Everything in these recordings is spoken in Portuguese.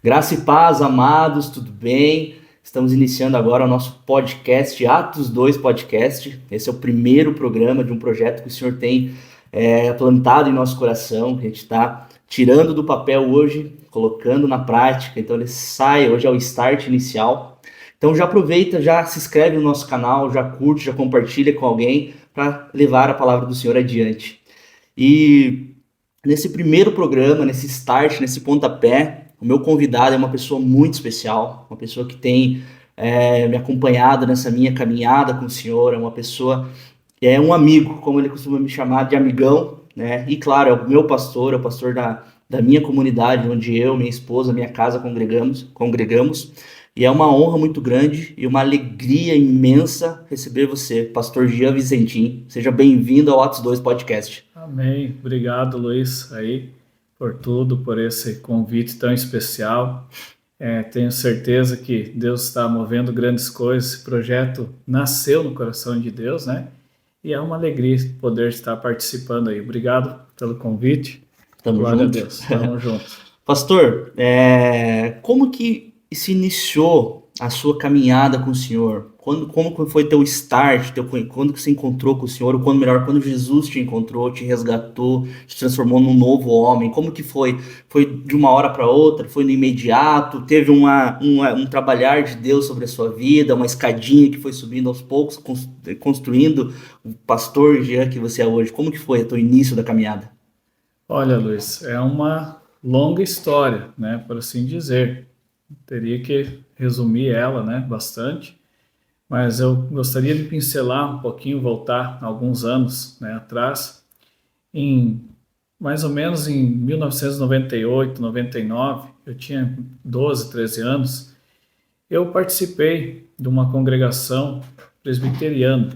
Graça e paz, amados, tudo bem? Estamos iniciando agora o nosso podcast, Atos 2 Podcast. Esse é o primeiro programa de um projeto que o Senhor tem plantado em nosso coração, que a gente está tirando do papel hoje, colocando na prática. Então ele sai, hoje é o start inicial. Então já aproveita, já se inscreve no nosso canal, já curte, já compartilha com alguém para levar a palavra do Senhor adiante. E nesse primeiro programa, nesse start, nesse pontapé, o meu convidado é uma pessoa muito especial, uma pessoa que tem me acompanhado nessa minha caminhada com o Senhor, é uma pessoa, é um amigo, como ele costuma me chamar, de amigão, né? E claro, é o meu pastor, é o pastor da minha comunidade, onde eu, minha esposa, minha casa congregamos. E é uma honra muito grande e uma alegria imensa receber você, pastor Jean Vizentim. Seja bem-vindo ao Atos 2 Podcast. Amém. Obrigado, Luiz, aí, por tudo, por esse convite tão especial. Tenho certeza que Deus está movendo grandes coisas. Esse projeto nasceu no coração de Deus, né? E é uma alegria poder estar participando aí. Obrigado pelo convite. Tamo Glória junto. a Deus. Tamo junto. Pastor, como que se iniciou a sua caminhada com o Senhor? Como foi teu start? Quando que você encontrou com o Senhor? Ou quando, melhor, quando Jesus te encontrou, te resgatou, te transformou num novo homem? Como que foi? Foi de uma hora para outra? Foi no imediato? Teve um trabalhar de Deus sobre a sua vida? Uma escadinha que foi subindo aos poucos, construindo o pastor Jean que você é hoje? Como que foi o teu início da caminhada? Olha, Luiz, é uma longa história, né? Por assim dizer. Teria que resumir ela, né? Bastante. Mas eu gostaria de pincelar um pouquinho, voltar alguns anos, né, atrás, mais ou menos em 1998, 99, eu tinha 12, 13 anos, eu participei de uma congregação presbiteriana,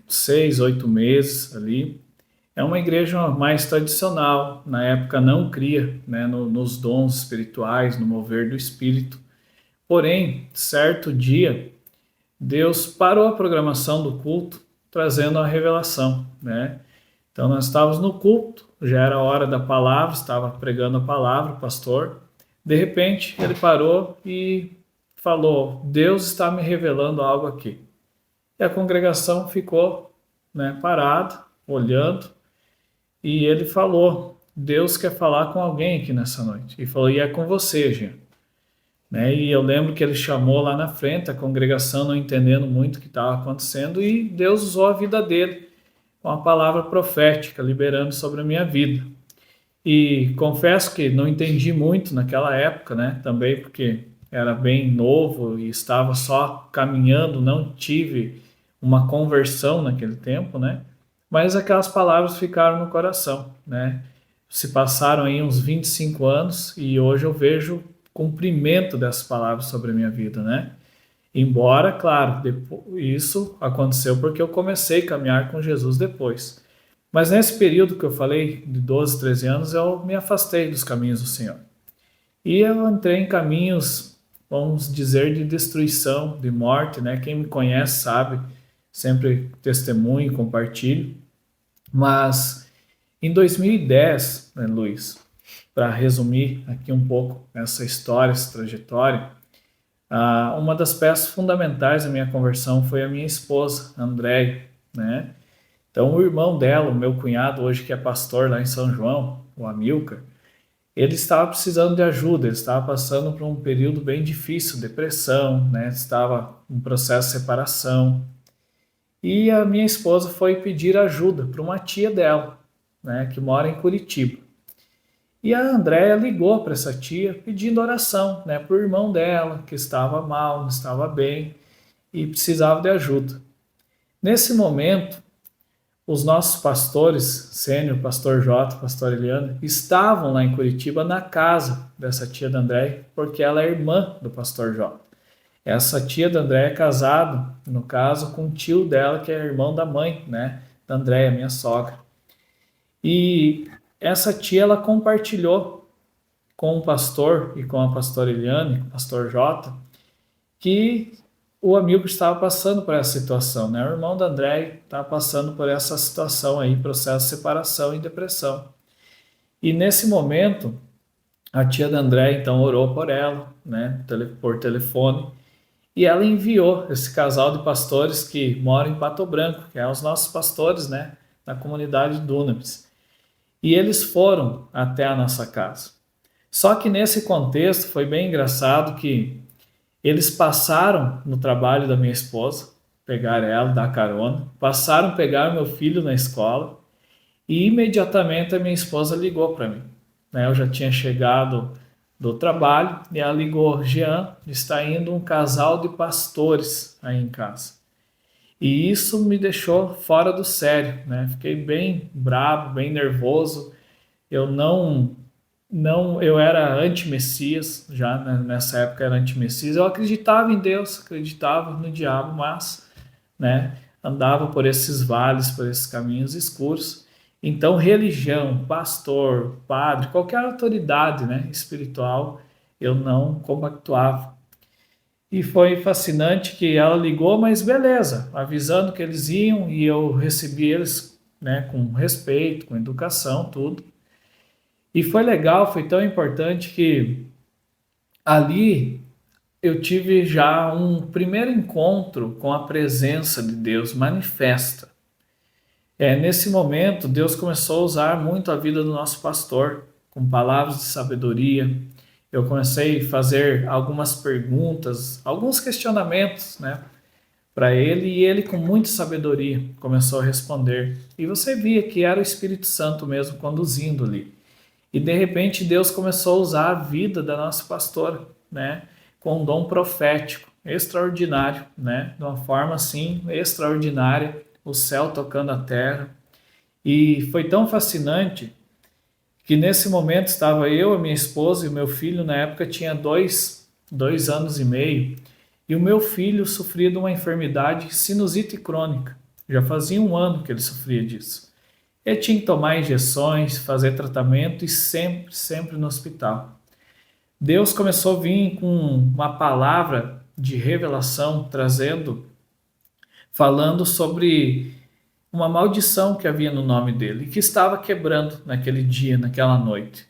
6, 8 meses ali. É uma igreja mais tradicional, na época não cria, né, nos dons espirituais, no mover do Espírito. Porém, certo dia, Deus parou a programação do culto, trazendo a revelação, né? Então nós estávamos no culto, já era a hora da palavra, estava pregando a palavra, o pastor. De repente ele parou e falou: Deus está me revelando algo aqui. E a congregação ficou, né, parada, olhando, e ele falou: Deus quer falar com alguém aqui nessa noite. E falou: e é com você, Jean. Né? E eu lembro que ele chamou lá na frente a congregação, não entendendo muito o que estava acontecendo, e Deus usou a vida dele com a palavra profética, liberando sobre a minha vida. E confesso que não entendi muito naquela época, né? Também porque era bem novo e estava só caminhando, não tive uma conversão naquele tempo, né? Mas aquelas palavras ficaram no coração, né? Se passaram aí uns 25 anos e hoje eu vejo cumprimento dessas palavras sobre a minha vida, né? Embora, claro, isso aconteceu porque eu comecei a caminhar com Jesus depois. Mas nesse período que eu falei, de 12, 13 anos, eu me afastei dos caminhos do Senhor. E eu entrei em caminhos, vamos dizer, de destruição, de morte, né? Quem me conhece sabe, sempre testemunho e compartilho. Mas em 2010, né, Luiz, para resumir aqui um pouco essa história, essa trajetória, uma das peças fundamentais da minha conversão foi a minha esposa, Andréia, né? Então, o irmão dela, o meu cunhado, hoje que é pastor lá em São João, o Amilcar, ele estava precisando de ajuda, ele estava passando por um período bem difícil, depressão, né? Estava em processo de separação. E a minha esposa foi pedir ajuda para uma tia dela, né, que mora em Curitiba. E a Andréia ligou para essa tia pedindo oração, né, para o irmão dela, que estava mal, não estava bem e precisava de ajuda. Nesse momento, os nossos pastores, sênior, pastor Jota, pastor Eliana, estavam lá em Curitiba na casa dessa tia da Andréia, porque ela é irmã do pastor Jota. Essa tia da Andréia é casada, no caso, com o tio dela, que é irmão da mãe, né, da Andréia, minha sogra. E essa tia, ela compartilhou com o pastor e com a pastora Eliane, com o pastor Jota, que o amigo estava passando por essa situação, né? O irmão da Andréia estava passando por essa situação aí, processo de separação e depressão. E nesse momento, A tia da André, então, orou por ela, né, por telefone, e ela enviou esse casal de pastores que moram em Pato Branco, que é os nossos pastores, né, na comunidade de Dunamis. E eles foram até a nossa casa. Só que nesse contexto foi bem engraçado que eles passaram no trabalho da minha esposa, pegaram ela, dar carona, passaram a pegar meu filho na escola e imediatamente a minha esposa ligou para mim. Né? Eu já tinha chegado do trabalho e ela ligou: Jean, está indo um casal de pastores aí em casa. E isso me deixou fora do sério, né? Fiquei bem bravo, bem nervoso. Eu eu era anti-Messias, já nessa época era anti-Messias. Eu acreditava em Deus, acreditava no diabo, mas, né, andava por esses vales, por esses caminhos escuros. Então, religião, pastor, padre, qualquer autoridade, né, espiritual, eu não compactuava. E foi fascinante que ela ligou, mas beleza, avisando que eles iam e eu recebi eles, né, com respeito, com educação, tudo. E foi legal, foi tão importante que ali eu tive já um primeiro encontro com a presença de Deus manifesta. Nesse momento, Deus começou a usar muito a vida do nosso pastor, com palavras de sabedoria. Eu comecei a fazer algumas perguntas, alguns questionamentos, né, para ele, e ele, com muita sabedoria, começou a responder. E você via que era o Espírito Santo mesmo conduzindo ali. E de repente Deus começou a usar a vida da nossa pastora, né, com um dom profético extraordinário, né, de uma forma assim extraordinária, o céu tocando a terra. E foi tão fascinante que nesse momento estava eu, a minha esposa e o meu filho. Na época tinha dois anos e meio, e o meu filho sofria de uma enfermidade, sinusite crônica. Já fazia um ano que ele sofria disso. Ele tinha que tomar injeções, fazer tratamento e sempre no hospital. Deus começou a vir com uma palavra de revelação, falando sobre uma maldição que havia no nome dele e que estava quebrando naquele dia, naquela noite.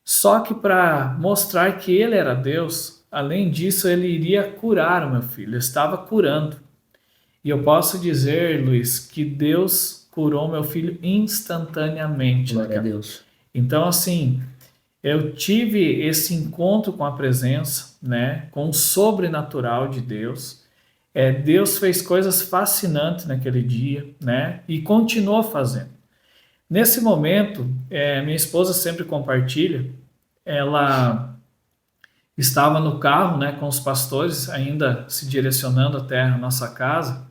Só que para mostrar que ele era Deus, além disso, ele iria curar o meu filho, ele estava curando. E eu posso dizer, Luiz, que Deus curou meu filho instantaneamente. Glória a Deus. Então, assim, eu tive esse encontro com a presença, né, com o sobrenatural de Deus. Deus fez coisas fascinantes naquele dia, né, e continuou fazendo. Nesse momento, minha esposa sempre compartilha, ela estava no carro, né, com os pastores, ainda se direcionando até a nossa casa,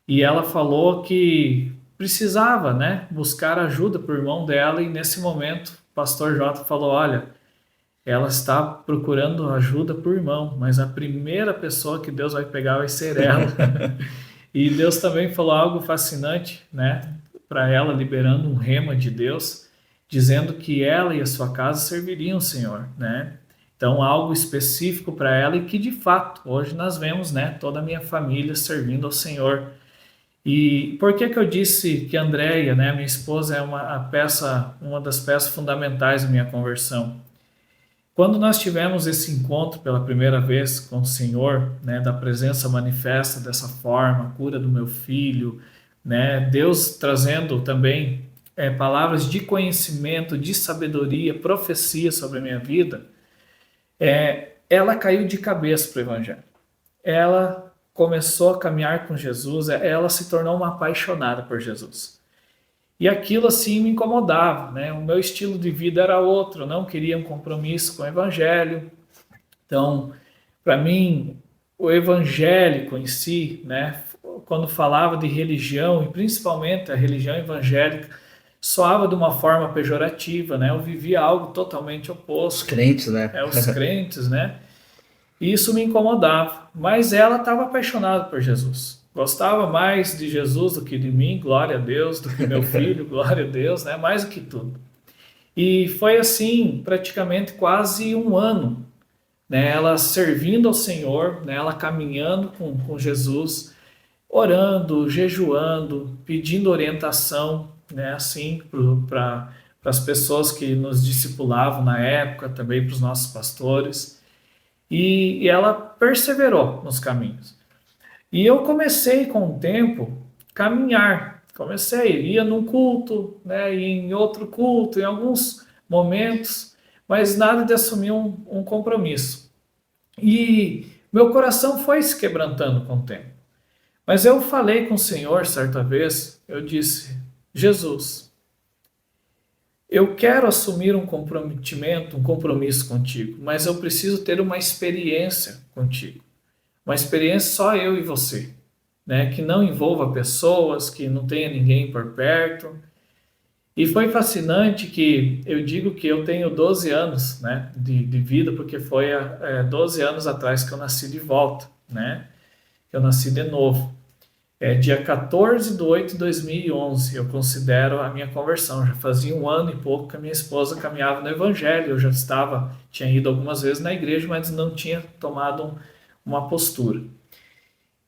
e ela falou que precisava, né, buscar ajuda para o irmão dela, e nesse momento o pastor Jota falou: olha, ela está procurando ajuda para o irmão, mas a primeira pessoa que Deus vai pegar vai ser ela. E Deus também falou algo fascinante, né, para ela, liberando um rema de Deus, dizendo que ela e a sua casa serviriam o Senhor, né? Então, algo específico para ela, e que de fato, hoje nós vemos, né, toda a minha família servindo ao Senhor. E por que eu disse que a Andréia, né, minha esposa, é uma das peças fundamentais da minha conversão? Quando nós tivemos esse encontro pela primeira vez com o Senhor, né, da presença manifesta dessa forma, a cura do meu filho, né, Deus trazendo também palavras de conhecimento, de sabedoria, profecia sobre a minha vida, ela caiu de cabeça para o Evangelho. Ela começou a caminhar com Jesus, ela se tornou uma apaixonada por Jesus. E aquilo assim me incomodava, né? O meu estilo de vida era outro, eu não queria um compromisso com o evangelho. Então, para mim, o evangélico em si, né, quando falava de religião, e principalmente a religião evangélica, soava de uma forma pejorativa, né? Eu vivia algo totalmente oposto. Os crentes, né? Os crentes, né? E isso me incomodava. Mas ela estava apaixonada por Jesus. Gostava mais de Jesus do que de mim, glória a Deus, do que meu filho, glória a Deus, né? Mais do que tudo. E foi assim, praticamente quase um ano, né? Ela servindo ao Senhor, né? Ela caminhando com Jesus, orando, jejuando, pedindo orientação, né? Assim, para para as pessoas que nos discipulavam na época, também para os nossos pastores. E ela perseverou nos caminhos. E eu comecei com o tempo caminhar. Ia num culto, né, e em outro culto, em alguns momentos, mas nada de assumir um compromisso. E meu coração foi se quebrantando com o tempo. Mas eu falei com o Senhor certa vez, eu disse: Jesus, eu quero assumir um comprometimento, um compromisso contigo, mas eu preciso ter uma experiência contigo. Uma experiência só eu e você, né? Que não envolva pessoas, que não tenha ninguém por perto. E foi fascinante que eu digo que eu tenho 12 anos, né, de vida, porque foi 12 anos atrás que eu nasci de volta, né? Eu nasci de novo. Dia 14 de 8 de 2011, eu considero a minha conversão. Já fazia 1 ano e pouco que a minha esposa caminhava no Evangelho. Eu já tinha ido algumas vezes na igreja, mas não tinha tomado uma postura.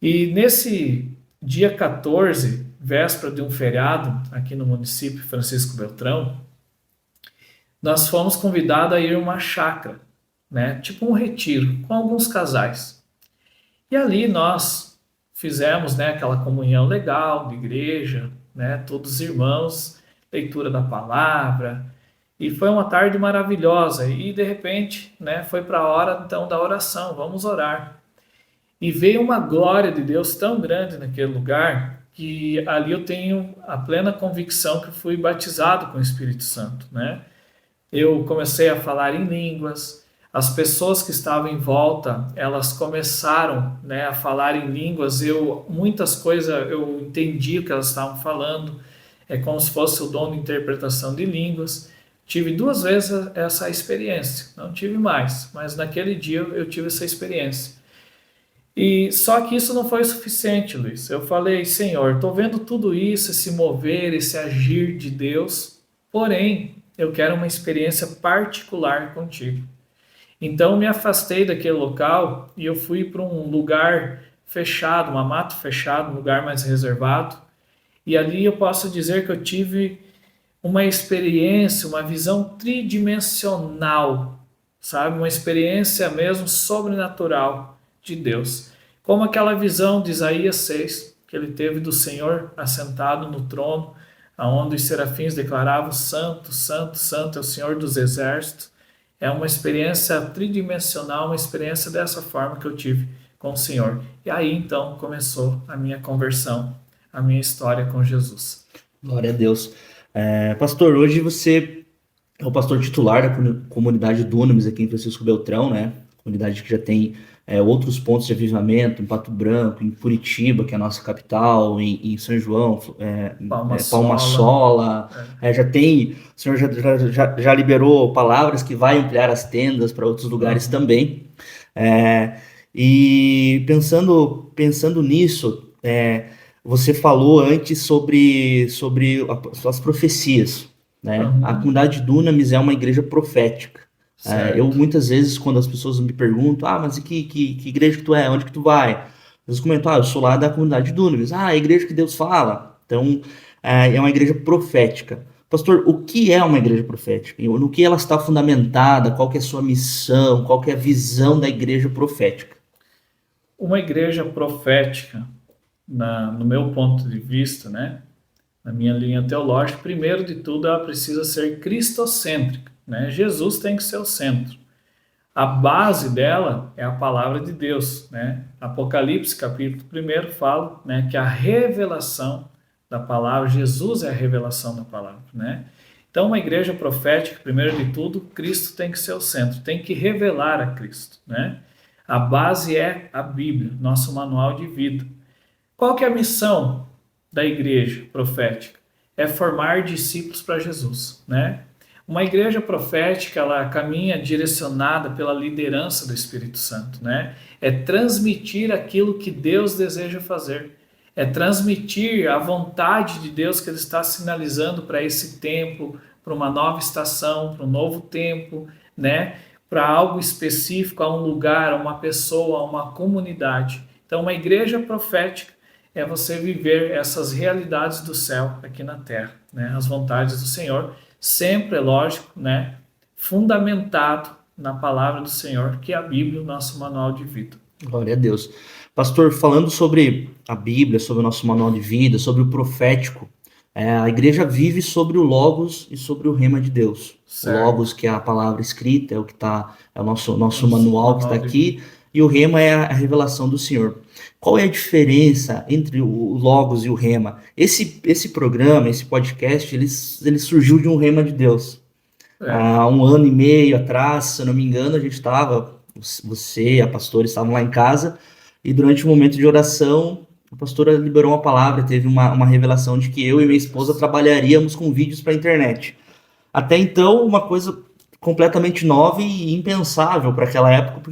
E nesse dia 14, véspera de um feriado, aqui no município Francisco Beltrão, nós fomos convidados a ir a uma chácara, né? Tipo um retiro, com alguns casais. E ali nós fizemos, né, aquela comunhão legal de igreja, né, todos os irmãos, leitura da palavra, e foi uma tarde maravilhosa. E de repente, né, foi para a hora então da oração, vamos orar. E veio uma glória de Deus tão grande naquele lugar que ali eu tenho a plena convicção que eu fui batizado com o Espírito Santo, né? Eu comecei a falar em línguas. As pessoas que estavam em volta, elas começaram, né, a falar em línguas. Muitas coisas eu entendi o que elas estavam falando. É como se fosse o dom de interpretação de línguas. Tive 2 vezes essa experiência. Não tive mais, mas naquele dia eu tive essa experiência. E só que isso não foi o suficiente, Luiz. Eu falei: Senhor, estou vendo tudo isso, esse mover, esse agir de Deus, porém, eu quero uma experiência particular contigo. Então, me afastei daquele local e eu fui para um lugar fechado, uma mata fechada, um lugar mais reservado. E ali eu posso dizer que eu tive uma experiência, uma visão tridimensional, sabe? Uma experiência mesmo sobrenatural de Deus. Como aquela visão de Isaías 6, que ele teve do Senhor assentado no trono, aonde os serafins declaravam: Santo, Santo, Santo é o Senhor dos Exércitos. É uma experiência tridimensional, uma experiência dessa forma que eu tive com o Senhor. E aí então começou a minha conversão, a minha história com Jesus. Glória a Deus. Pastor, hoje você é o pastor titular da comunidade Dunamis aqui em Francisco Beltrão, né? Comunidade que já tem outros pontos de avivamento em Pato Branco, em Curitiba, que é a nossa capital, em São João, Palma Sola. O senhor já liberou palavras que vai ampliar as tendas para outros lugares também. E pensando nisso, você falou antes sobre as profecias, né? A comunidade Dunamis é uma igreja profética. Eu muitas vezes, quando as pessoas me perguntam: mas que igreja que tu é? Onde que tu vai? Eles comentam: eu sou lá da comunidade Dunamis. É a igreja que Deus fala. Então, é uma igreja profética. Pastor, o que é uma igreja profética? No que ela está fundamentada? Qual que é a sua missão? Qual que é a visão da igreja profética? Uma igreja profética, no meu ponto de vista, né, na minha linha teológica, primeiro de tudo, ela precisa ser cristocêntrica, né? Jesus tem que ser o centro. A base dela é a palavra de Deus, né? Apocalipse, capítulo 1, fala, né, que a revelação da palavra, Jesus é a revelação da palavra, né? Então, uma igreja profética, primeiro de tudo, Cristo tem que ser o centro, tem que revelar a Cristo, né? A base é a Bíblia, nosso manual de vida. Qual que é a missão da igreja profética? É formar discípulos para Jesus, né? Uma igreja profética, ela caminha direcionada pela liderança do Espírito Santo, né? É transmitir aquilo que Deus deseja fazer. É transmitir a vontade de Deus que Ele está sinalizando para esse tempo, para uma nova estação, para um novo tempo, né? Para algo específico, a um lugar, a uma pessoa, a uma comunidade. Então, uma igreja profética é você viver essas realidades do céu aqui na terra, né? As vontades do Senhor, sempre, é lógico, né, fundamentado na palavra do Senhor, que é a Bíblia, o nosso manual de vida. Glória a Deus. Pastor, falando sobre a Bíblia, sobre o nosso manual de vida, sobre o profético, a igreja vive sobre o Logos e sobre o Rema de Deus. O Certo. Logos, que é a palavra escrita, é o que tá, é o nosso Nosso manual que está manual de aqui, e o Rema é a revelação do Senhor. Qual é a diferença entre o Logos e o Rema? Esse programa, esse podcast, ele surgiu de um Rema de Deus. Há 1 ano e meio atrás, se eu não me engano, a gente estava, você e a pastora estavam lá em casa, e durante um momento de oração, a pastora liberou uma palavra, teve uma revelação de que eu e minha esposa trabalharíamos com vídeos para a internet. Até então, uma coisa completamente nova e impensável para aquela época,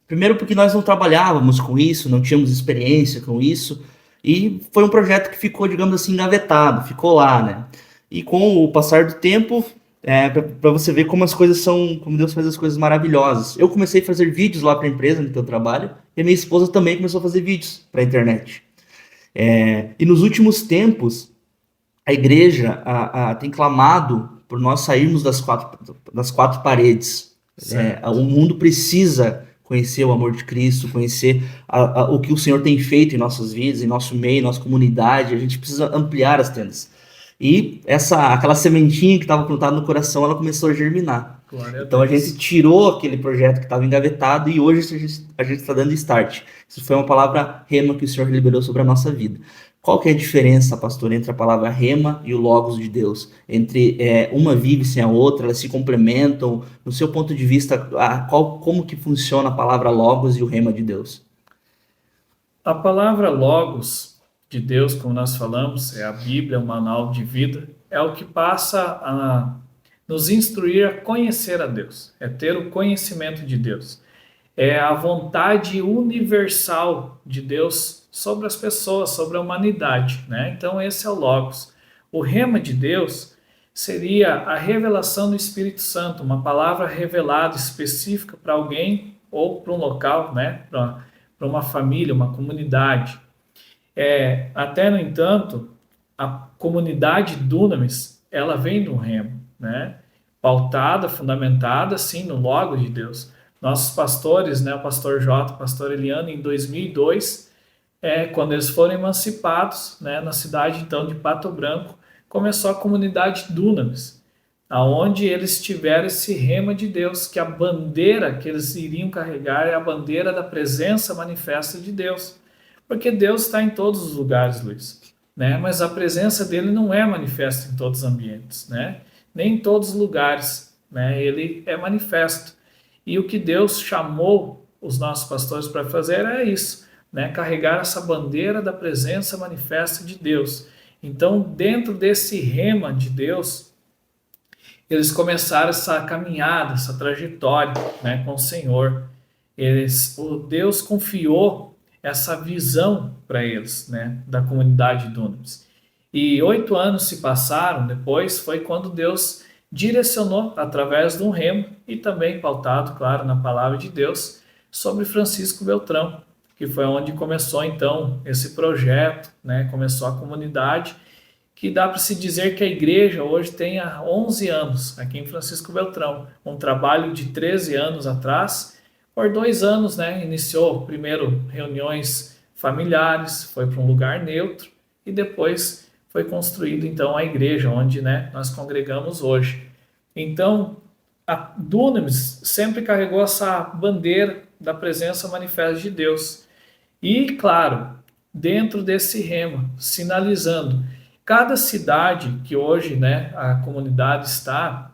primeiro porque nós não trabalhávamos com isso, não tínhamos experiência com isso, e foi um projeto que ficou, digamos assim, engavetado, ficou lá, né? E com o passar do tempo, para você ver como as coisas são, como Deus faz as coisas maravilhosas. Eu comecei a fazer vídeos lá para a empresa no que eu trabalho, e a minha esposa também começou a fazer vídeos para a internet. E nos últimos tempos, a igreja tem clamado por nós sairmos das quatro paredes. O mundo precisa conhecer o amor de Cristo, conhecer o que o Senhor tem feito em nossas vidas, em nosso meio, em nossa comunidade. A gente precisa ampliar as tendas. E aquela sementinha que estava plantada no coração, ela começou a germinar. Então a gente tirou aquele projeto que estava engavetado e hoje a gente está dando start. Isso foi uma palavra rema que o Senhor liberou sobre a nossa vida. Qual que é a diferença, pastor, entre a palavra rema e o logos de Deus? Entre uma vive sem a outra, elas se complementam? No seu ponto de vista, como que funciona a palavra logos e o rema de Deus? A palavra logos de Deus, como nós falamos, é a Bíblia, o manual de vida, é o que passa a nos instruir a conhecer a Deus, é ter o conhecimento de Deus. É a vontade universal de Deus sobre as pessoas, sobre a humanidade, né? Então esse é o Logos. O rema de Deus seria a revelação do Espírito Santo, uma palavra revelada específica para alguém ou para um local, né? Para uma família, uma comunidade. Até, no entanto, a comunidade Dunamis, ela vem do rema, né? Pautada, fundamentada, sim, no Logos de Deus. Nossos pastores, né, o pastor Jota, o pastor Eliano, em 2002, quando eles foram emancipados, né, na cidade, então, de Pato Branco, começou a comunidade Dunamis, aonde eles tiveram esse rema de Deus, que a bandeira que eles iriam carregar é a bandeira da presença manifesta de Deus. Porque Deus está em todos os lugares, Luiz, né? Mas a presença dele não é manifesta em todos os ambientes, né? Nem em todos os lugares, né? Ele é manifesto. E o que Deus chamou os nossos pastores para fazer é isso, né? Carregar essa bandeira da presença manifesta de Deus. Então, dentro desse rema de Deus, eles começaram essa caminhada, essa trajetória, né, com o Senhor. Deus confiou essa visão para eles, né, da comunidade Dunamis. E 8 anos se passaram depois, foi quando Deus direcionou através de um remo e também pautado, claro, na palavra de Deus, sobre Francisco Beltrão, que foi onde começou então esse projeto, né, começou a comunidade, que dá para se dizer que a igreja hoje tem há 11 anos, aqui em Francisco Beltrão, um trabalho de 13 anos atrás. Por 2 anos, né, iniciou primeiro reuniões familiares, foi para um lugar neutro e depois foi construído então a igreja onde, né, nós congregamos hoje. Então, a Dunamis sempre carregou essa bandeira da presença manifesta de Deus. E, claro, dentro desse rema, sinalizando cada cidade que hoje, né, a comunidade está,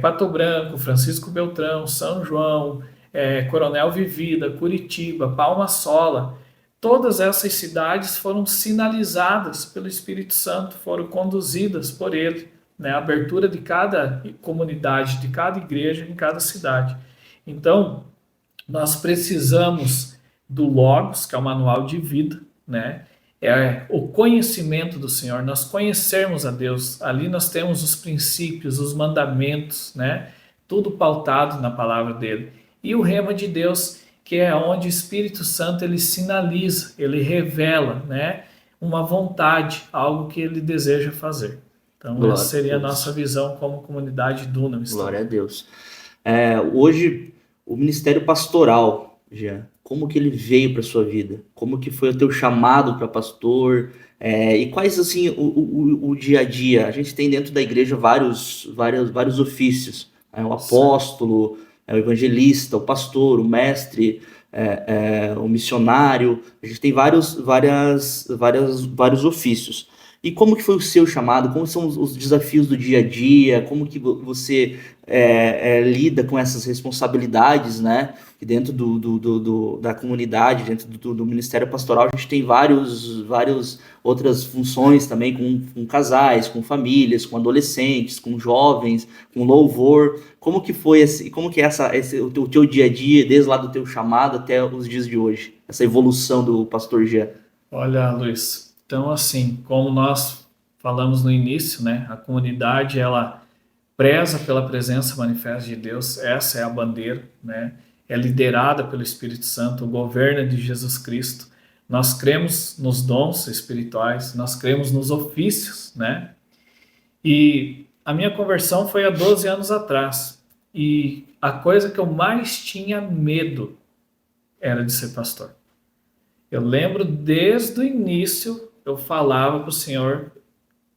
Pato Branco, Francisco Beltrão, São João, Coronel Vivida, Curitiba, Palma Sola, todas essas cidades foram sinalizadas pelo Espírito Santo, foram conduzidas por ele, né? A abertura de cada comunidade, de cada igreja, em cada cidade. Então, nós precisamos do Logos, que é o manual de vida, né? É o conhecimento do Senhor, nós conhecermos a Deus. Ali nós temos os princípios, os mandamentos, né? Tudo pautado na palavra dele. E o rema de Deus, que é onde o Espírito Santo ele sinaliza, ele revela, né, uma vontade, algo que ele deseja fazer. Então, essa Glória a seria a Deus. nossa visão como comunidade Dunamis. Glória a Deus. Hoje, o ministério pastoral, Jean, como que ele veio para sua vida? Como que foi o teu chamado para pastor? E quais, assim, o dia a dia? A gente tem dentro da igreja vários ofícios. O Certo. apóstolo, o evangelista, o pastor, o mestre, o missionário. A gente tem vários ofícios. E como que foi o seu chamado? Como são os desafios do dia a dia? Como que você lida com essas responsabilidades, né? E dentro da comunidade, dentro do Ministério Pastoral, a gente tem várias outras funções também com casais, com famílias, com adolescentes, com jovens, com louvor. Como que foi como que é o teu dia a dia, desde lá do teu chamado até os dias de hoje? Essa evolução do pastor Jean. Olha, Luiz, então assim, como nós falamos no início, né, a comunidade, ela preza pela presença manifesta de Deus, essa é a bandeira, né, é liderada pelo Espírito Santo, o governo de Jesus Cristo. Nós cremos nos dons espirituais, nós cremos nos ofícios, né, e a minha conversão foi há 12 anos atrás, e a coisa que eu mais tinha medo era de ser pastor. Eu lembro desde o início, eu falava para o Senhor,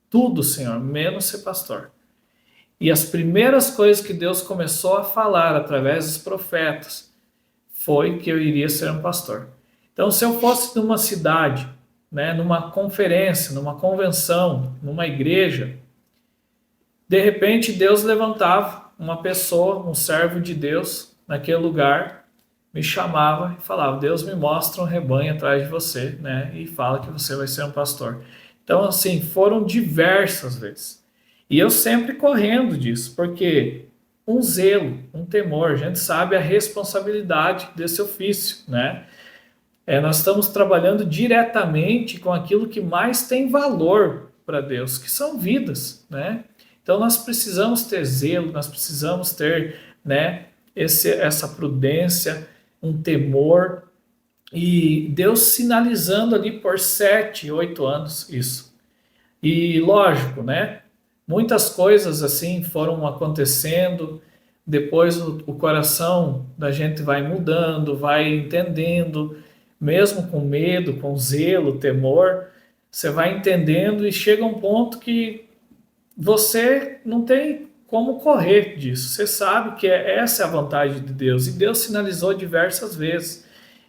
tudo, Senhor, menos ser pastor. E as primeiras coisas que Deus começou a falar através dos profetas foi que eu iria ser um pastor. Então, se eu fosse numa cidade, né, numa conferência, numa convenção, numa igreja, de repente Deus levantava uma pessoa, um servo de Deus, naquele lugar, me chamava e falava, Deus me mostra um rebanho atrás de você, né? E fala que você vai ser um pastor. Então, assim, foram diversas vezes. E eu sempre correndo disso, porque um zelo, um temor, a gente sabe a responsabilidade desse ofício, né? Nós estamos trabalhando diretamente com aquilo que mais tem valor para Deus, que são vidas, né? Então, nós precisamos ter zelo, nós precisamos ter, né, essa prudência, um temor, e Deus sinalizando ali por 7, 8 anos isso. E lógico, né? Muitas coisas assim foram acontecendo, depois o coração da gente vai mudando, vai entendendo, mesmo com medo, com zelo, temor, você vai entendendo e chega um ponto que você não tem como correr disso. Você sabe que essa é a vontade de Deus. E Deus sinalizou diversas vezes.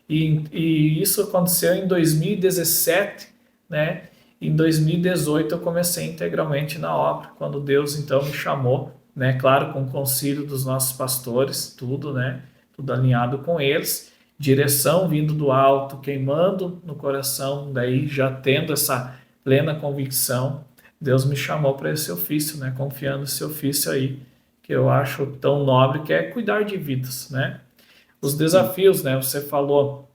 E isso aconteceu em 2017, né? Em 2018 eu comecei integralmente na obra, quando Deus então me chamou, né? Claro, com o concílio dos nossos pastores, tudo, né? Tudo alinhado com eles, direção vindo do alto, queimando no coração, daí já tendo essa plena convicção, Deus me chamou para esse ofício, né? Confiando esse ofício aí, que eu acho tão nobre, que é cuidar de vidas, né? Os desafios, né? Você falou,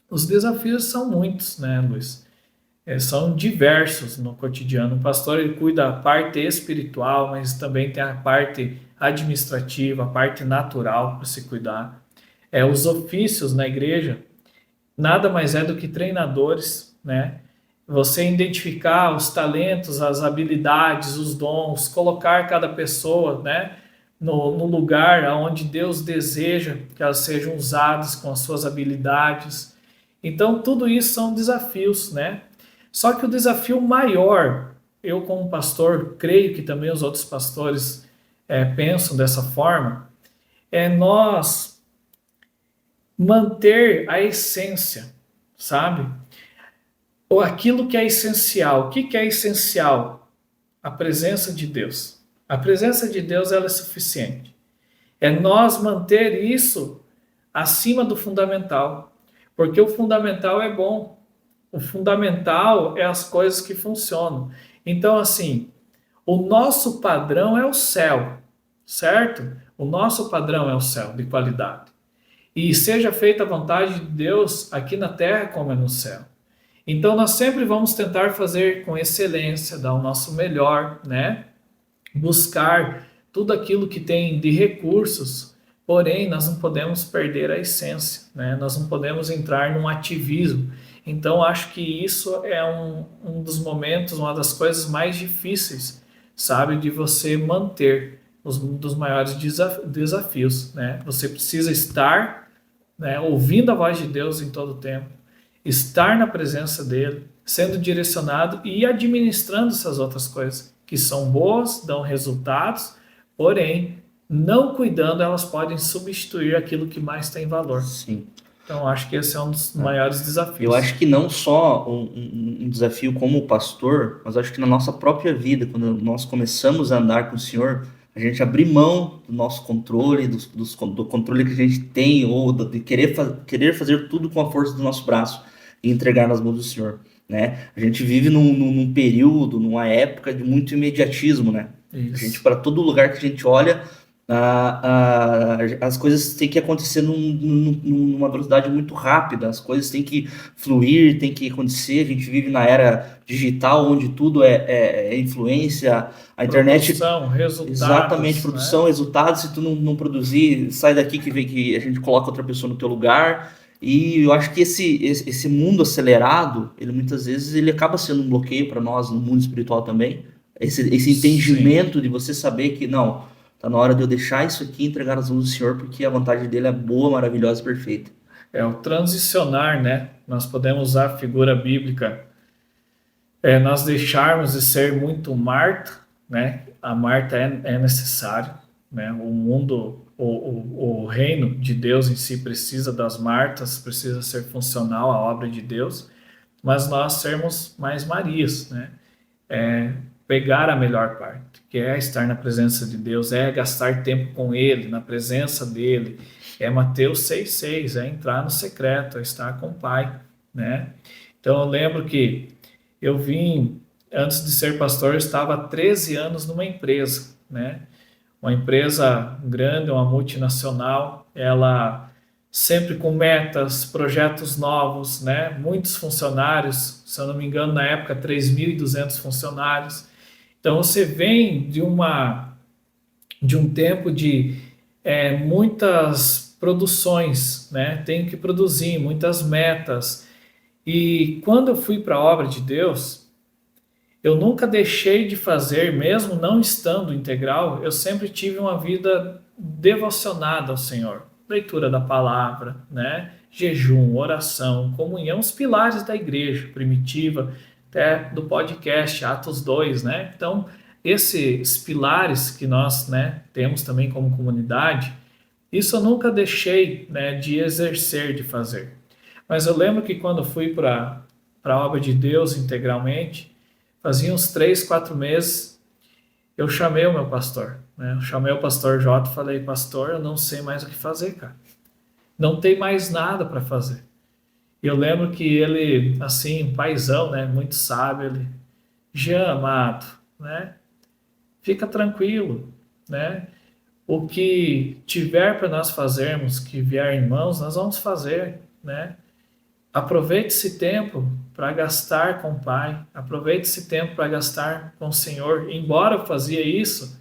os desafios são muitos, né, Luiz? São diversos no cotidiano. O pastor, ele cuida da parte espiritual, mas também tem a parte administrativa, a parte natural para se cuidar. Os ofícios na igreja nada mais é do que treinadores, né? Você identificar os talentos, as habilidades, os dons, colocar cada pessoa, né, no lugar onde Deus deseja que elas sejam usadas com as suas habilidades. Então, tudo isso são desafios, né? Só que o desafio maior, eu como pastor, creio que também os outros pastores pensam dessa forma, é nós manter a essência, sabe? Ou aquilo que é essencial. O que é essencial? A presença de Deus. A presença de Deus, ela é suficiente. É nós manter isso acima do fundamental. Porque o fundamental é bom. O fundamental é as coisas que funcionam. Então, assim, o nosso padrão é o céu, certo? O nosso padrão é o céu de qualidade. E seja feita a vontade de Deus aqui na terra como é no céu. Então, nós sempre vamos tentar fazer com excelência, dar o nosso melhor, né? Buscar tudo aquilo que tem de recursos, porém, nós não podemos perder a essência, né? Nós não podemos entrar num ativismo. Então, acho que isso é um dos momentos, uma das coisas mais difíceis sabe, de você manter um dos maiores desafios, né? Você precisa estar, né, ouvindo a voz de Deus em todo o tempo, estar na presença dele, sendo direcionado e administrando essas outras coisas que são boas, dão resultados, porém, não cuidando, elas podem substituir aquilo que mais tem valor. Sim. Então, acho que esse é um dos maiores desafios. Eu acho que não só um desafio como pastor, mas acho que na nossa própria vida, quando nós começamos a andar com o Senhor, a gente abrir mão do nosso controle, do controle que a gente tem, ou de querer fazer tudo com a força do nosso braço e entregar nas mãos do Senhor, né? A gente vive num período, numa época de muito imediatismo, né? Isso. A gente, para todo lugar que a gente olha, as coisas têm que acontecer numa velocidade muito rápida, as coisas têm que fluir, têm que acontecer. A gente vive na era digital, onde tudo é influência, a internet... Produção, resultados. Exatamente, produção, né? Resultados. Se tu não produzir, sai daqui que vem que a gente coloca outra pessoa no teu lugar. E eu acho que esse mundo acelerado, ele muitas vezes ele acaba sendo um bloqueio para nós no mundo espiritual também. Esse entendimento de você saber que não... Tá na hora de eu deixar isso aqui e entregar nas mãos do Senhor, porque a vontade dele é boa, maravilhosa e perfeita. É o transicionar, né? Nós podemos usar a figura bíblica. Nós deixarmos de ser muito Marta, né? A Marta é necessário, né? O mundo, o reino de Deus em si precisa das Martas, precisa ser funcional à obra de Deus, mas nós sermos mais Marias, né? Pegar a melhor parte, que é estar na presença de Deus, é gastar tempo com Ele, na presença dEle, é Mateus 6,6, é entrar no secreto, é estar com o Pai, né? Então eu lembro que eu vim, antes de ser pastor, eu estava há 13 anos numa empresa, né? Uma empresa grande, uma multinacional, ela sempre com metas, projetos novos, né? Muitos funcionários, se eu não me engano, na época 3.200 funcionários. Então você vem de um tempo de muitas produções, né? Tem que produzir muitas metas. E quando eu fui para a obra de Deus, eu nunca deixei de fazer, mesmo não estando integral, eu sempre tive uma vida devocionada ao Senhor. Leitura da palavra, né? Jejum, oração, comunhão, os pilares da igreja primitiva, até do podcast Atos 2, né? Então, esses pilares que nós, né, temos também como comunidade, isso eu nunca deixei, né, de exercer, de fazer. Mas eu lembro que quando eu fui para a obra de Deus integralmente, fazia uns 3, 4 meses, eu chamei o meu pastor, né? Eu chamei o pastor Jota e falei, pastor, eu não sei mais o que fazer, cara. Não tem mais nada para fazer. E eu lembro que ele, assim, paizão, né, muito sábio, ele, Jean, amado, né, fica tranquilo, né, o que tiver para nós fazermos, que vier em mãos, nós vamos fazer, né, aproveite esse tempo para gastar com o Pai, aproveite esse tempo para gastar com o Senhor, embora eu fazia isso,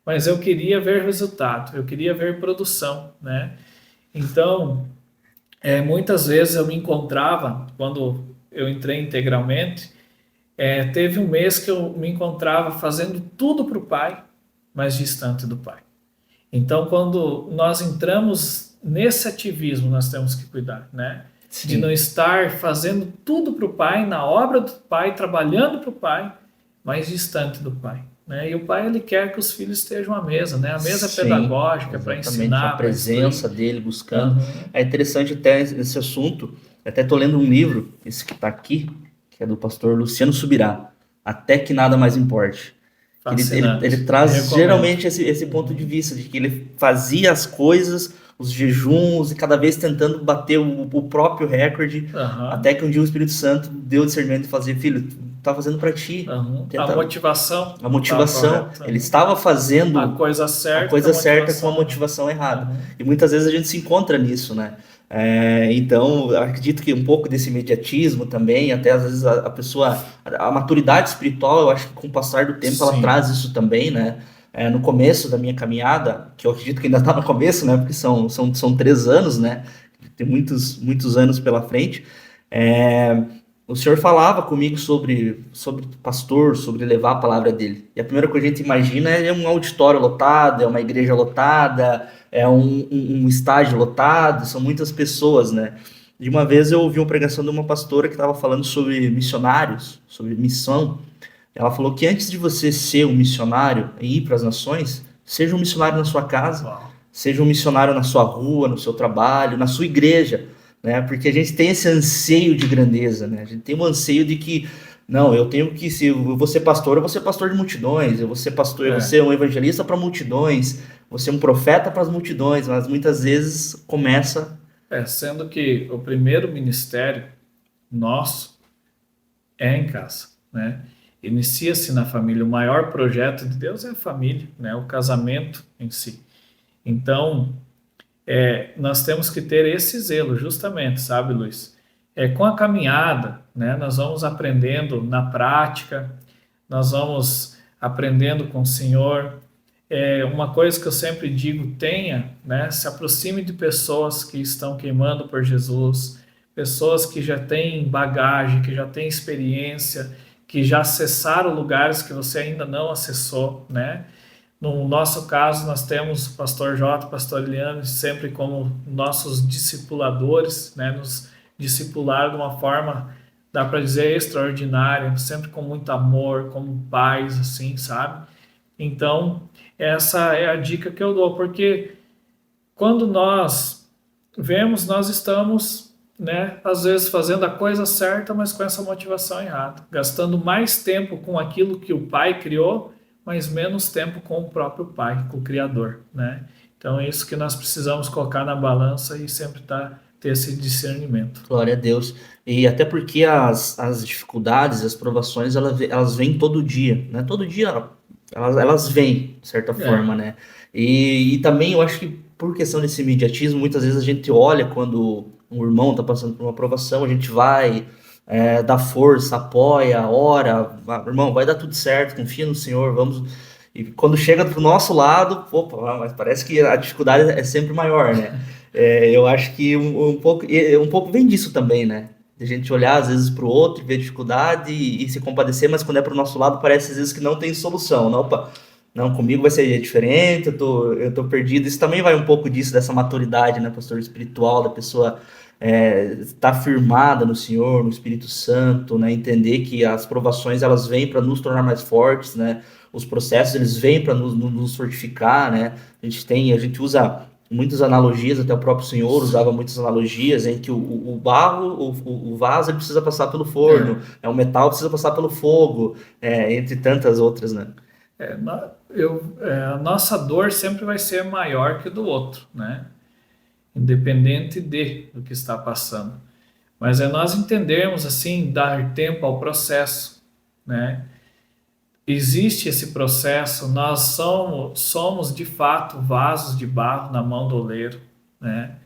mas eu queria ver resultado, eu queria ver produção, né, então... muitas vezes eu me encontrava, quando eu entrei integralmente, teve um mês que eu me encontrava fazendo tudo para o Pai, mas distante do Pai. Então, quando nós entramos nesse ativismo, nós temos que cuidar, né? Sim. De não estar fazendo tudo para o Pai, na obra do Pai, trabalhando para o Pai, mas distante do Pai. Né? E o pai, ele quer que os filhos estejam à mesa, né? A mesa pedagógica para ensinar, a presença dele buscando. É interessante até esse assunto. Até estou lendo um livro, esse que está aqui, que é do pastor Luciano Subirá, Até que Nada Mais Importe. Ele traz geralmente esse ponto de vista de que ele fazia as coisas, os jejuns, e cada vez tentando bater o próprio recorde, até que um dia o Espírito Santo deu o discernimento de fazer, filho, tá fazendo para ti. A motivação. Ele estava fazendo a coisa certa com a motivação errada. E muitas vezes a gente se encontra nisso, né? Então, eu acredito que um pouco desse imediatismo também, até às vezes a pessoa, a maturidade espiritual, eu acho que com o passar do tempo ela traz isso também, né? No começo da minha caminhada, que eu acredito que ainda está no começo, né? Porque são 3 anos, né? Tem muitos anos pela frente. o senhor falava comigo sobre pastor, sobre levar a palavra dele. E a primeira coisa que a gente imagina é um auditório lotado, é uma igreja lotada, é um estádio lotado, são muitas pessoas, né? De uma vez eu ouvi uma pregação de uma pastora que estava falando sobre missionários, sobre missão. Ela falou que antes de você ser um missionário e ir para as nações, seja um missionário na sua casa, Uau. seja um missionário na sua rua, no seu trabalho, na sua igreja, né? Porque a gente tem esse anseio de grandeza, né? A gente tem um anseio de que, não, eu tenho que, se eu vou ser pastor, eu vou ser pastor de multidões, eu vou ser pastor, eu vou É, ser um evangelista para multidões, vou ser um profeta para as multidões, mas muitas vezes começa. sendo que o primeiro ministério nosso é em casa, né? Inicia-se na família. O maior projeto de Deus é a família, né? O casamento em si. Então, nós temos que ter esse zelo, justamente, sabe, Luiz? Com a caminhada, né? Nós vamos aprendendo na prática, nós vamos aprendendo com o Senhor. Uma coisa que eu sempre digo, tenha, né? Se aproxime de pessoas que estão queimando por Jesus, pessoas que já têm bagagem, que já têm experiência, que já acessaram lugares que você ainda não acessou, né? No nosso caso, nós temos o pastor Jota, o pastor Eliane, sempre como nossos discipuladores, né? Nos discipularam de uma forma, dá para dizer, extraordinária, sempre com muito amor, como pais, assim, sabe? Então, essa é a dica que eu dou, porque quando nós vemos, nós estamos, né, às vezes fazendo a coisa certa, mas com essa motivação errada, gastando mais tempo com aquilo que o pai criou, mas menos tempo com o próprio pai, com o Criador, né? Então é isso que nós precisamos colocar na balança e sempre ter esse discernimento. Glória a Deus. E até porque as dificuldades, as provações, elas vêm todo dia, né? Todo dia elas vêm, de certa forma, É, né? E também eu acho que por questão desse imediatismo, muitas vezes a gente olha quando um irmão está passando por uma provação, a gente vai, dá força, apoia, ora, irmão, vai dar tudo certo, confia no Senhor, vamos. E quando chega pro nosso lado, opa, mas parece que a dificuldade é sempre maior, né? Eu acho que um pouco vem disso também, né? De a gente olhar às vezes para o outro, ver dificuldade e se compadecer, mas quando é para o nosso lado parece às vezes que não tem solução. Não, opa, não, comigo vai ser diferente, eu tô perdido. Isso também vai um pouco disso, dessa maturidade, né, pastor, espiritual, da pessoa estar firmada no Senhor, no Espírito Santo, né? Entender que as provações elas vêm para nos tornar mais fortes, né? Os processos eles vêm para nos fortificar, né? A gente usa muitas analogias, até o próprio Senhor usava muitas analogias em que o barro, o vaso ele precisa passar pelo forno, é, o metal precisa passar pelo fogo, entre tantas outras, né? a nossa dor sempre vai ser maior que do outro, né? Independente do que está passando. Mas é nós entendermos assim, dar tempo ao processo, né? Existe esse processo, nós somos de fato vasos de barro na mão do oleiro, né?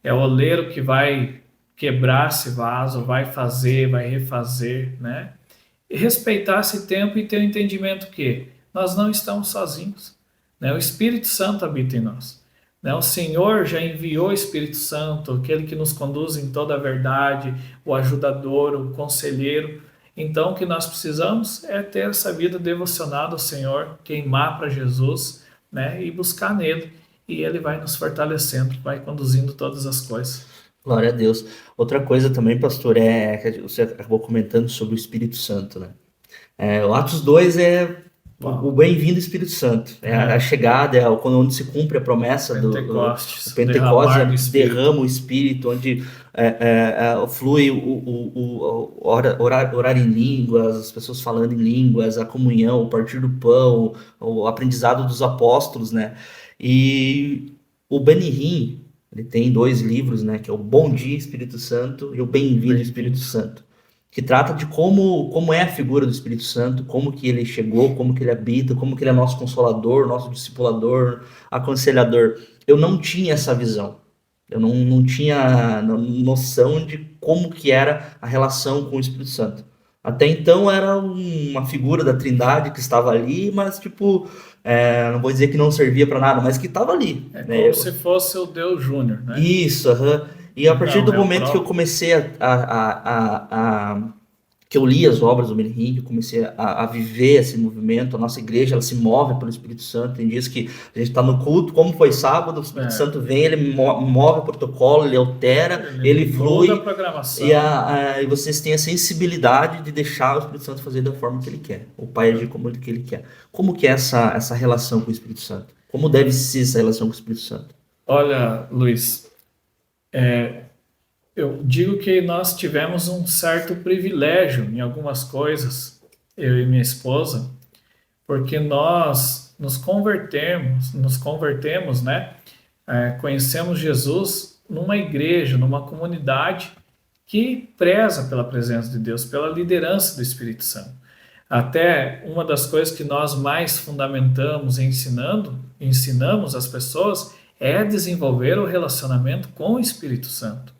É o oleiro que vai quebrar esse vaso, vai fazer, vai refazer, né? E respeitar esse tempo e ter o entendimento que nós não estamos sozinhos, né? O Espírito Santo habita em nós, né? O Senhor já enviou o Espírito Santo, aquele que nos conduz em toda a verdade, o ajudador, o conselheiro. Então, o que nós precisamos é ter essa vida devocionada ao Senhor, queimar para Jesus, né? E buscar nele. E ele vai nos fortalecendo, vai conduzindo todas as coisas. Glória a Deus. Outra coisa também, pastor, é que você acabou comentando sobre o Espírito Santo, né? O Atos 2 é o Uau. bem-vindo Espírito Santo. É a É, chegada, quando onde se cumpre a promessa do Pentecostes, Pentecostes, derramar do onde Espírito. derrama o Espírito, onde flui orar em línguas, as pessoas falando em línguas, a comunhão, o partir do pão, o aprendizado dos apóstolos, né? E o Benny Hinn, ele tem dois livros, né? Que é o Bom Dia Espírito Santo e o Bem-vindo Espírito Bem-vindo. Santo, que trata de como é a figura do Espírito Santo, como que ele chegou, como que ele habita, como que ele é nosso consolador, nosso discipulador, aconselhador. Eu não tinha essa visão. Eu não tinha noção de como que era a relação com o Espírito Santo. Até então era uma figura da Trindade que estava ali, mas tipo, não vou dizer que não servia para nada, mas que estava ali, É né? como se fosse o Deus Júnior, né? Isso, aham. E a partir Não, do é o momento que eu próprio. comecei que eu li as obras do Benihim, eu comecei a viver esse movimento. A nossa igreja, ela se move pelo Espírito Santo. Tem dias que a gente está no culto, como foi sábado, o Espírito Santo vem, ele move o protocolo, ele altera, ele flui, muda a programação. e vocês têm a sensibilidade de deixar o Espírito Santo fazer da forma que ele quer, o Pai agir como que ele quer. Como que é essa relação com o Espírito Santo? Como deve ser essa relação com o Espírito Santo? Olha, Luiz, eu digo que nós tivemos um certo privilégio em algumas coisas, eu e minha esposa, porque nós nos convertemos, né? Conhecemos Jesus numa igreja, numa comunidade que preza pela presença de Deus, pela liderança do Espírito Santo. Até uma das coisas que nós mais fundamentamos e ensinamos as pessoas é desenvolver o relacionamento com o Espírito Santo.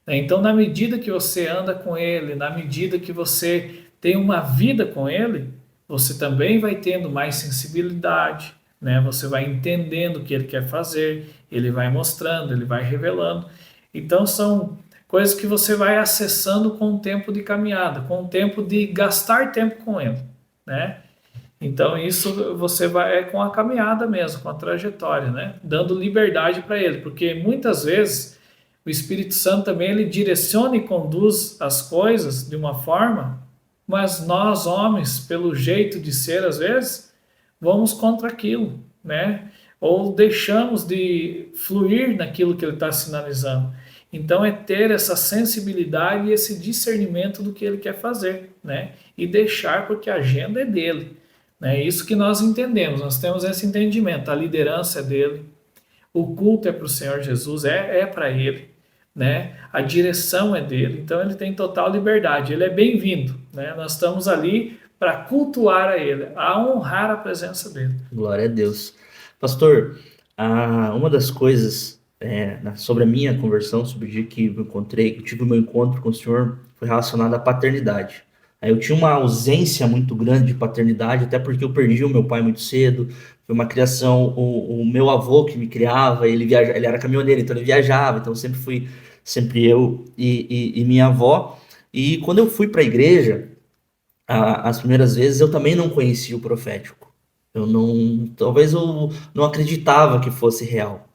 Então, na medida que você anda com ele, na medida que você tem uma vida com ele, você também vai tendo mais sensibilidade, né? Você vai entendendo o que ele quer fazer, ele vai mostrando, ele vai revelando. Então, são coisas que você vai acessando com o tempo de caminhada, com o tempo de gastar tempo com ele, né? Então, isso você vai com a caminhada mesmo, com a trajetória, né? Dando liberdade para ele, porque muitas vezes o Espírito Santo também ele direciona e conduz as coisas de uma forma, mas nós, homens, pelo jeito de ser, às vezes, vamos contra aquilo, né? Ou deixamos de fluir naquilo que ele está sinalizando. Então, é ter essa sensibilidade e esse discernimento do que ele quer fazer, né? E deixar, porque a agenda é dele. É isso que nós entendemos, nós temos esse entendimento, a liderança é dele, o culto é para o Senhor Jesus, é para ele, né? A direção é dele, então ele tem total liberdade, ele é bem-vindo, né? Nós estamos ali para cultuar a ele, a honrar a presença dele. Glória a Deus. Pastor, uma das coisas sobre a minha conversão, sobre o dia que eu tive o meu encontro com o Senhor, foi relacionada à paternidade. Eu tinha uma ausência muito grande de paternidade, até porque eu perdi o meu pai muito cedo. Foi uma criação, o meu avô que me criava, ele era caminhoneiro, então ele viajava, então sempre eu e minha avó. E quando eu fui para a igreja, as primeiras vezes eu também não conhecia o profético. Talvez eu não acreditava que fosse real.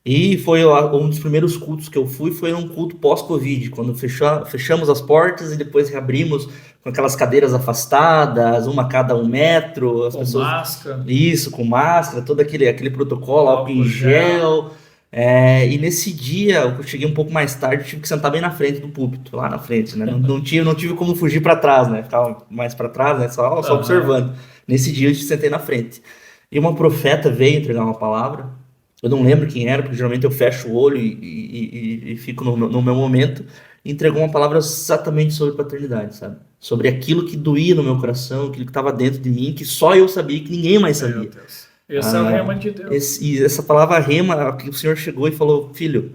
E foi um dos primeiros cultos que eu fui, foi um culto pós-Covid, quando fechamos as portas e depois reabrimos com aquelas cadeiras afastadas, uma a cada 1 metro, as com pessoas... máscara. Isso, com máscara, todo aquele protocolo, álcool em gel. E nesse dia, eu cheguei um pouco mais tarde, tive que sentar bem na frente do púlpito, lá na frente, né? Não tive como fugir para trás, né? Ficava mais para trás, né? Só observando. Nesse dia eu sentei na frente. E uma profeta veio entregar uma palavra. Eu não lembro quem era, porque geralmente eu fecho o olho e fico no meu momento. E entregou uma palavra exatamente sobre paternidade, sabe? Sobre aquilo que doía no meu coração, aquilo que estava dentro de mim, que só eu sabia, que ninguém mais sabia. Meu Deus. Esse é o rema de Deus. E essa palavra rema, que o Senhor chegou e falou: filho,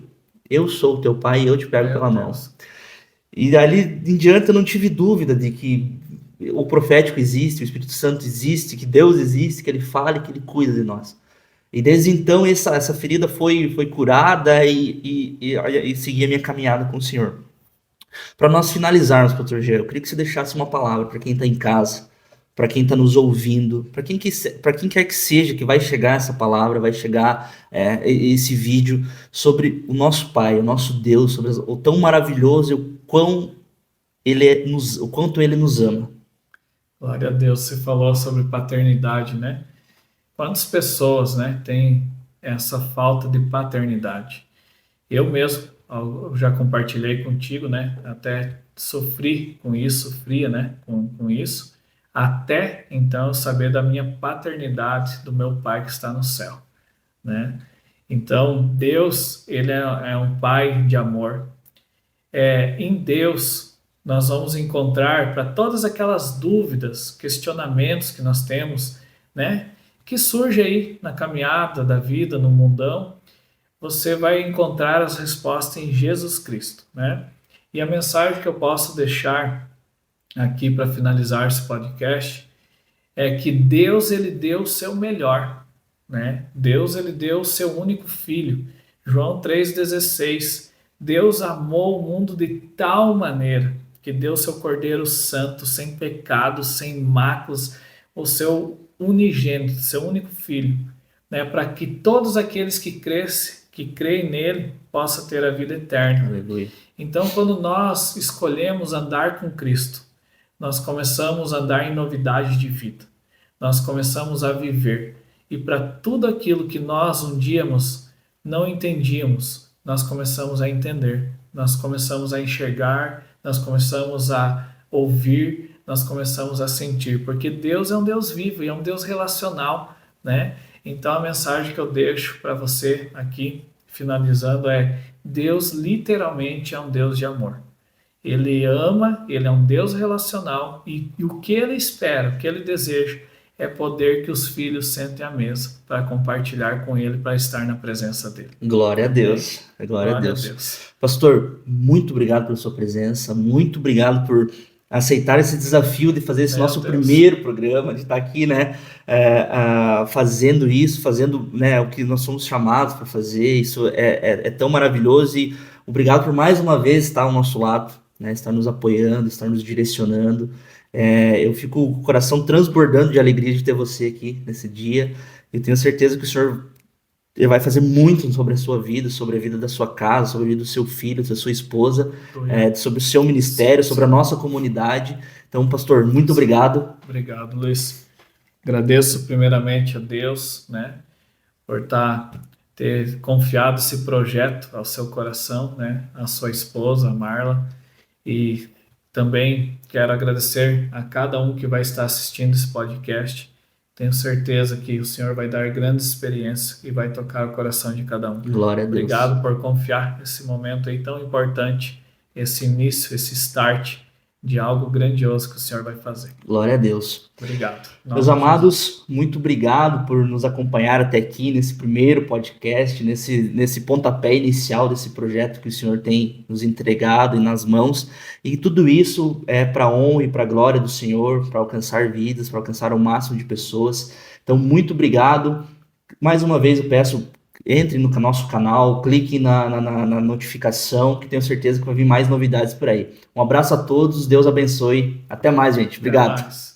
eu sou o teu pai e eu te pego pela mão. E dali em diante eu não tive dúvida de que o profético existe, o Espírito Santo existe, que Deus existe, que ele fala e que ele cuida de nós. E desde então essa ferida foi curada e segui a minha caminhada com o Senhor. Para nós finalizarmos, Pastor Gê, eu queria que você deixasse uma palavra para quem está em casa, para quem está nos ouvindo, para quem quer que seja que vai chegar essa palavra, vai chegar esse vídeo sobre o nosso Pai, o nosso Deus, sobre o tão maravilhoso e o quanto Ele nos ama. Glória a Deus, você falou sobre paternidade, né? Quantas pessoas, né, têm essa falta de paternidade? Eu mesmo já compartilhei contigo, né? Até sofria, né, com isso, até então eu saber da minha paternidade do meu Pai que está no céu, né? Então Deus, ele é um Pai de amor. Em Deus nós vamos encontrar para todas aquelas dúvidas, questionamentos que nós temos, né? Que surge aí na caminhada da vida, no mundão, você vai encontrar as respostas em Jesus Cristo, né? E a mensagem que eu posso deixar aqui para finalizar esse podcast é que Deus, ele deu o seu melhor, né? Deus, ele deu o seu único filho. João 3,16. Deus amou o mundo de tal maneira que deu seu Cordeiro Santo, sem pecado, sem máculas, o seu unigênito, seu único Filho, né, para que todos aqueles que creem nele, possam ter a vida eterna. Aleluia. Então, quando nós escolhemos andar com Cristo, nós começamos a andar em novidade de vida. Nós começamos a viver. E para tudo aquilo que nós um dia não entendíamos, nós começamos a entender. Nós começamos a enxergar, nós começamos a ouvir, nós começamos a sentir. Porque Deus é um Deus vivo e é um Deus relacional, né? Então a mensagem que eu deixo para você aqui, finalizando, é: Deus literalmente é um Deus de amor. Ele ama, ele é um Deus relacional e o que ele espera, o que ele deseja é poder que os filhos sentem à mesa para compartilhar com ele, para estar na presença dele. Glória a Deus. Glória a Deus. Pastor, muito obrigado pela sua presença, muito obrigado por aceitar esse desafio de fazer esse nosso primeiro programa, de estar aqui, né, fazendo isso, fazendo, né, o que nós somos chamados para fazer. Isso é tão maravilhoso e obrigado por mais uma vez estar ao nosso lado, né, estar nos apoiando, estar nos direcionando. Eu fico com o coração transbordando de alegria de ter você aqui nesse dia. Eu tenho certeza que o Senhor vai fazer muito sobre a sua vida, sobre a vida da sua casa, sobre a vida do seu filho, da sua esposa, sobre o seu ministério, sobre a nossa comunidade. Então, pastor, muito obrigado. Obrigado, Luiz. Agradeço primeiramente a Deus, né, por ter confiado esse projeto ao seu coração, né, à sua esposa, a Marla, e também quero agradecer a cada um que vai estar assistindo esse podcast. Tenho certeza que o Senhor vai dar grandes experiências e vai tocar o coração de cada um. Glória a Deus. Obrigado por confiar nesse momento aí tão importante, esse início, esse start de algo grandioso que o Senhor vai fazer. Glória a Deus. Obrigado. Meus amados, muito obrigado por nos acompanhar até aqui nesse primeiro podcast, nesse pontapé inicial desse projeto que o Senhor tem nos entregado e nas mãos. E tudo isso é para a honra e para a glória do Senhor, para alcançar vidas, para alcançar o máximo de pessoas. Então, muito obrigado. Mais uma vez eu peço, entre no nosso canal, clique na notificação, que tenho certeza que vai vir mais novidades por aí. Um abraço a todos, Deus abençoe. Até mais, gente. Obrigado.